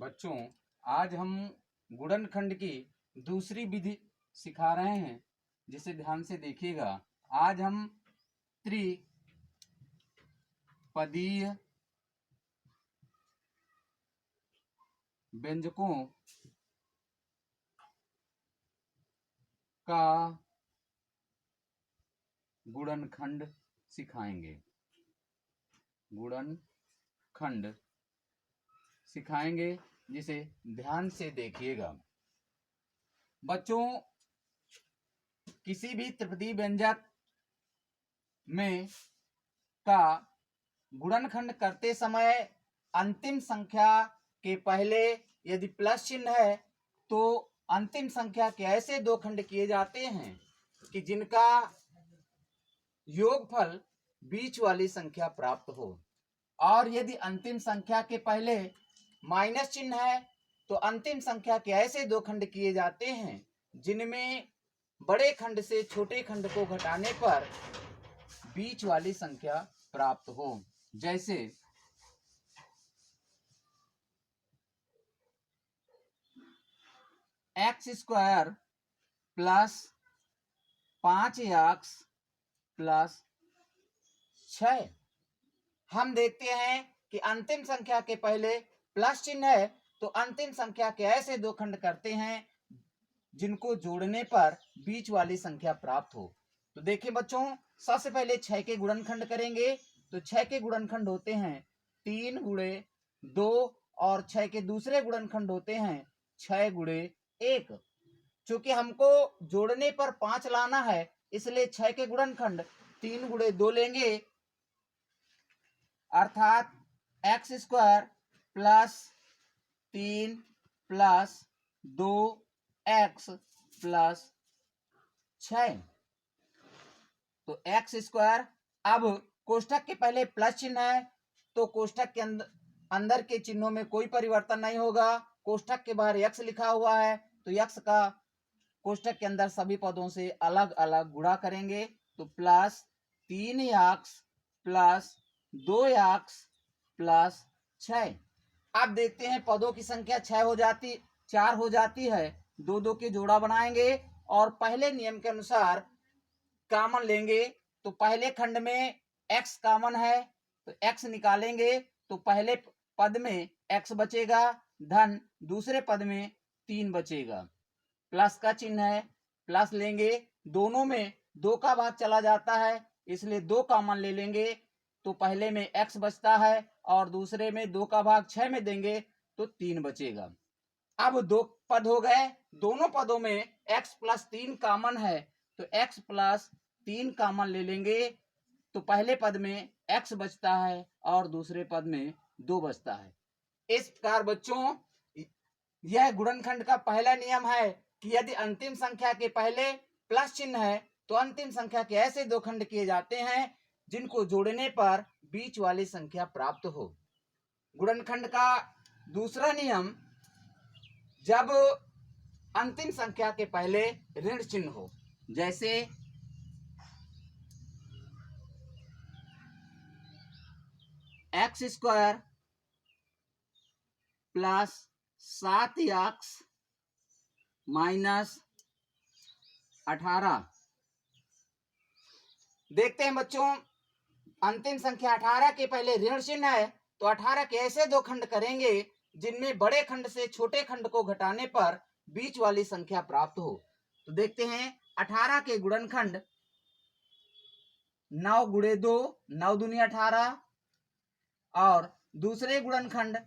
बच्चों, आज हम गुणनखंड की दूसरी विधि सिखा रहे हैं, जिसे ध्यान से देखिएगा। आज हम त्रिपदीय व्यंजकों का गुणनखंड सिखाएंगे। गुणनखंड सिखाएंगे, जिसे ध्यान से देखिएगा। बच्चों, किसी भी त्रिपदी व्यंजक में का गुणनखंड करते समय अंतिम संख्या के पहले यदि प्लस चिन्ह है तो अंतिम संख्या के ऐसे दो खंड किए जाते हैं कि जिनका योगफल बीच वाली संख्या प्राप्त हो। और यदि अंतिम संख्या के पहले माइनस चिन्ह है तो अंतिम संख्या के ऐसे दो खंड किए जाते हैं जिनमें बड़े खंड से छोटे खंड को घटाने पर बीच वाली संख्या प्राप्त हो। जैसे x square plus 5x plus 6। हम देखते हैं कि अंतिम संख्या के पहले प्लस चिन्ह है तो अंतिम संख्या के ऐसे दो खंड करते हैं जिनको जोड़ने पर बीच वाली संख्या प्राप्त हो। तो देखिए बच्चों, सबसे पहले 6 के गुणनखंड करेंगे तो 6 के गुणनखंड होते हैं 3 गुणे 2 और 6 के दूसरे गुणनखंड होते हैं 6 गुणे 1। चूंकि हमको जोड़ने पर 5 लाना है इसलिए 6 के गुणनखंड 3 गुणे 2 लेंगे, अर्थात x square plus 3 plus 2x plus 6। तो एक्स स्क्वायर, अब कोष्ठक के पहले प्लस चिन्ह है तो कोष्ठक के अंदर के चिन्हों में कोई परिवर्तन नहीं होगा। कोष्ठक के बाहर x लिखा हुआ है तो x का कोष्ठक के अंदर सभी पदों से अलग अलग गुणा करेंगे तो plus 3x plus 2x plus 6। अब देखते हैं पदों की संख्या 4 हो जाती है। दो दो के जोड़ा बनाएंगे और पहले नियम के अनुसार कॉमन लेंगे तो पहले खंड में x कॉमन है तो x निकालेंगे तो पहले पद में x बचेगा धन दूसरे पद में 3 बचेगा। प्लस का चिन्ह है, प्लस लेंगे, दोनों में 2 का भाग चला जाता है इसलिए 2 कॉमन ले लेंगे तो पहले में x बचता है और दूसरे में 2 का भाग 6 में देंगे तो 3 बचेगा। अब 2 पद हो गए, दोनों पदों में x प्लस 3 कॉमन है तो x प्लस 3 कॉमन ले लेंगे तो पहले पद में x बचता है और दूसरे पद में 2 बचता है। इस प्रकार बच्चों, यह गुणनखंड का पहला नियम है कि यदि अंतिम संख्या के पहले प्लस चिन्ह है तो अंतिम संख्या के ऐसे दो खंड किए जाते हैं जिनको जोड़ने पर बीच वाली संख्या प्राप्त हो। गुणनखंड का दूसरा नियम, जब अंतिम संख्या के पहले ऋण चिन्ह हो, जैसे x square plus 7x minus 18। देखते हैं बच्चों, अंतिम संख्या 18 के पहले ऋण चिन्ह है तो 18 के ऐसे दो खंड करेंगे जिनमें बड़े खंड से छोटे खंड को घटाने पर बीच वाली संख्या प्राप्त हो। तो देखते हैं 18 के गुणनखंड 9 गुणे 2 9 दूनी 18 और दूसरे गुणनखंड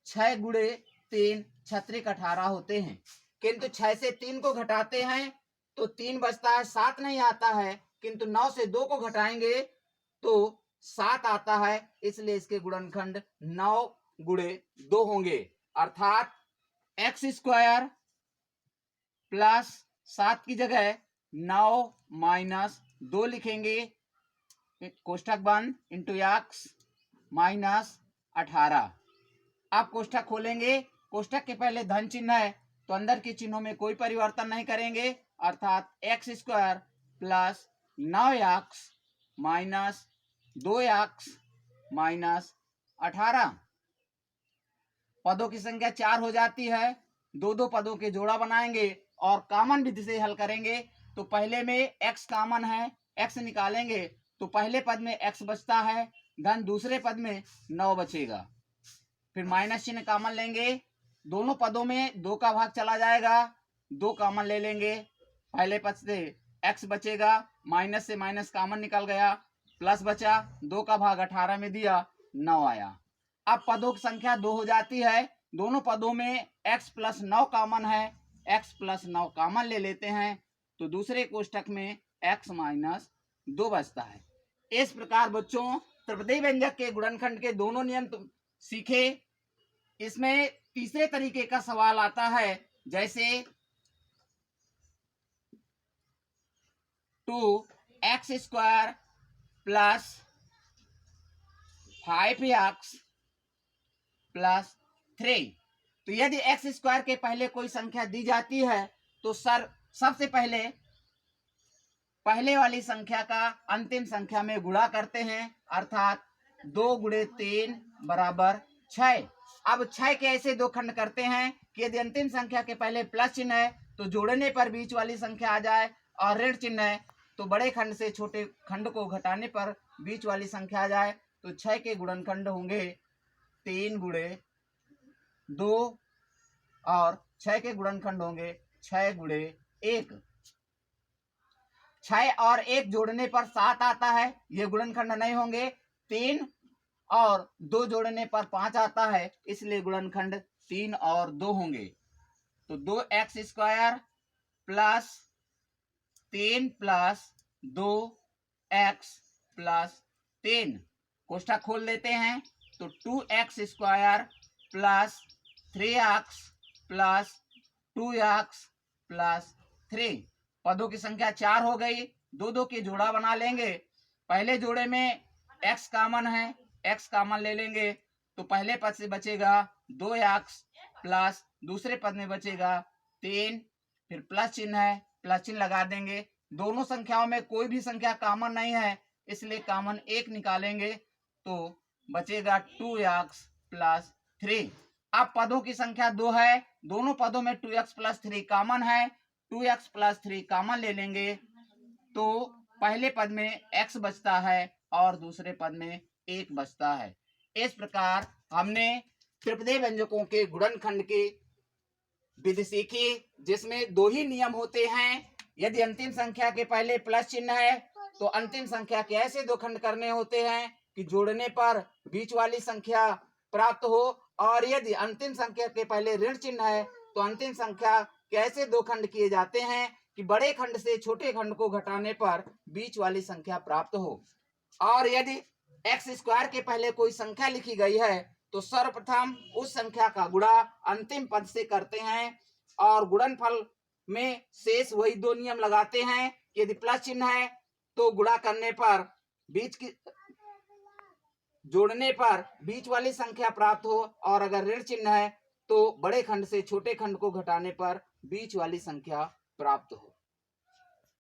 6 गुणे 3 छत्रिक 18 होते हैं। किंतु 6 से 3 को घटाते हैं तो 3 बचता है, 7 नहीं आता है, किंतु 9 से 2 को घटाएंगे तो 7 आता है, इसलिए इसके गुणनखंड 9 गुणे 2 होंगे, अर्थात एक्स स्क्वायर प्लस 7 की जगह 9 माइनस 2 लिखेंगे, कोष्ठक बंद, इंटू एक्स माइनस 18। आप कोष्ठक खोलेंगे, कोष्ठक के पहले धन चिन्ह है तो अंदर के चिन्हों में कोई परिवर्तन नहीं करेंगे, अर्थात x square plus 9x minus 2x minus 18। पदों की संख्या 4 हो जाती है, दो दो पदों के जोड़ा बनाएंगे और कॉमन विधि से हल करेंगे। तो पहले में x कॉमन है, x निकालेंगे तो पहले पद में x बचता है, धन दूसरे पद में 9 बचेगा। फिर माइनस चिन्ह कॉमन लेंगे, दोनों पदों में 2 का भाग चला जाएगा, 2 कॉमन ले लेंगे, पहले पद से x बचेगा, माइनस से माइनस कॉमन निकल गया, प्लस बचा, 2 का भाग 18 में दिया, 9 आया। अब पदों की संख्या 2 हो जाती है, दोनों पदों में x प्लस 9 कॉमन है, x प्लस 9 कॉमन ले लेते हैं तो दूसरे कोष्ठक में x माइनस 2 बचता है। इस प्रकार बच्चों त्रिपदी व्यंजक के गुणनखंड के दोनों नियम तुम सीखे। इसमें तीसरे तरीके का सवाल आता है, जैसे 2x² प्लस 5x प्लस 3। तो यदि x² के पहले कोई संख्या दी जाती है तो सबसे पहले वाली संख्या का अंतिम संख्या में गुणा करते हैं, अर्थात 2 × 3 = 6। अब 6 के ऐसे दो खंड करते हैं कि यदि अंतिम संख्या के पहले प्लस चिन्ह है तो जोड़ने पर बीच वाली संख्या आ जाए, और ऋण चिन्ह है तो बड़े खंड से छोटे खंड को घटाने पर बीच वाली संख्या आ जाए। तो 6 के गुणनखंड होंगे 3 × 2 और 6 के गुणनखंड होंगे 6 × 1। 6 और 1 जोड़ने पर 7 आता है, ये गुणनखंड नहीं होंगे। 3 और 2 जोड़ने पर 5 आता है, इसलिए गुणनखंड 3 और 2 होंगे। तो 2x² plus 3 plus 2x plus 3 कोष्ठक खोल लेते हैं तो 2x² plus 3x plus 2x plus 3। पदों की संख्या 4 हो गई, 2 के जोड़ा बना लेंगे। पहले जोड़े में x कॉमन है, x कॉमन ले लेंगे तो पहले पद से बचेगा 2x प्लस दूसरे पद में बचेगा 3, फिर प्लस चिन्ह है, प्लस चिन्ह लगा देंगे। दोनों संख्याओं में कोई भी संख्या कॉमन नहीं है, इसलिए कॉमन 1 निकालेंगे तो बचेगा 2x प्लस 3। अब पदों की संख्या 2 है, दोनों पदों में 2x प्लस 3 कॉमन है, 2x प्लस 3 कॉमन ले लेंगे तो पहले पद में x बचता है और दूसरे पद में 1 बचता है। इस प्रकार हमने त्रिपदी व्यंजकों के गुणनखंड की विधि सीखी, जिसमें 2 ही नियम होते हैं। यदि अंतिम संख्या के पहले प्लस चिन्ह है तो अंतिम संख्या के ऐसे 2 खंड करने होते हैं कि जोड़ने पर बीच वाली संख्या प्राप्त हो, और यदि अंतिम संख्या के पहले ऋण चिन्ह है तो अंतिम संख्या के ऐसे 2 खंड किए जाते हैं कि बड़े खंड से छोटे खंड को घटाने पर बीच वाली संख्या प्राप्त हो। और यदि x² के पहले कोई संख्या लिखी गई है तो सर्वप्रथम उस संख्या का गुणा अंतिम पद से करते हैं, और गुणनफल में शेष वही 2 नियम लगाते हैं। यदि प्लस चिन्ह है तो गुणा करने पर जोड़ने पर बीच वाली संख्या प्राप्त हो, और अगर ऋण चिन्ह है तो बड़े खंड से छोटे खंड को घटाने पर बीच वाली संख्या प्राप्त हो।